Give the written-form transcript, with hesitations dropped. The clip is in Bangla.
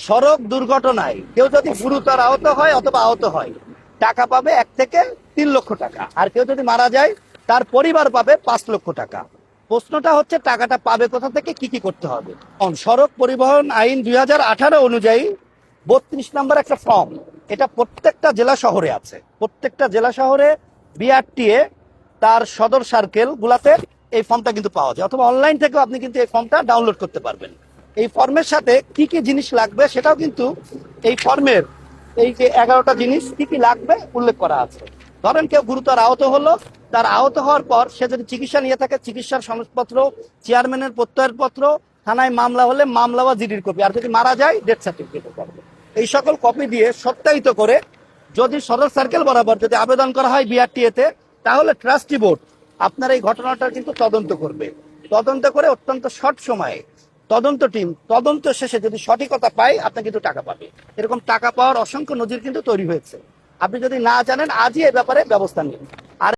সড়ক দুর্ঘটনায় কেউ যদি গুরুতর আহত হয় অথবা আহত হয়, টাকা পাবে 1 থেকে 3 লক্ষ টাকা। আর কেউ যদি মারা যায়, তার পরিবার পাবে 5 লক্ষ টাকা। প্রশ্নটা হচ্ছে টাকাটা পাবে কোথা থেকে, কি কি করতে হবে। সড়ক পরিবহন আইন 2018 অনুযায়ী 32 নম্বর একটা ফর্ম, এটা প্রত্যেকটা জেলা শহরে আছে। প্রত্যেকটা জেলা শহরে বিআরটিএ তার সদর সার্কেল গুলাতে এই ফর্মটা কিন্তু পাওয়া যায়, অথবা অনলাইন থেকেও আপনি কিন্তু এই ফর্মটা ডাউনলোড করতে পারবেন। এই ফর্মের সাথে কি কি জিনিস লাগবে সেটাও কিন্তু এই ফর্মের এই যে 11টা জিনিস কি কি লাগবে উল্লেখ করা আছে। ধরেন কেউ গুরুতর আহত হলো, তার আহত হওয়ার পর সে যদি চিকিৎসা নিয়ে থাকে, চিকিৎসার সনদপত্র, চেয়ারম্যানের প্রত্যয়ের পত্র, থানায় মামলা হলে মামলা বা জিডির কপি, আর যদি মারা যায় ডেথ সার্টিফিকেট করবে। এই সকল কপি দিয়ে সত্যায়িত করে যদি সদর সার্কেল বরাবর যদি আবেদন করা হয় বিআরটিএতে, তাহলে ট্রাস্টি বোর্ড আপনার এই ঘটনাটার কিন্তু তদন্ত করবে। তদন্ত করে অত্যন্ত শর্ট সময়ে তদন্ত টিম তদন্ত শেষে যদি সঠিকতা পায়, আপনি কিন্তু টাকা পাবে। এরকম টাকা পাওয়ার অসংখ্য নজির কিন্তু তৈরি হয়েছে। আপনি যদি না জানেন, আজই এ ব্যাপারে ব্যবস্থা নিন। আর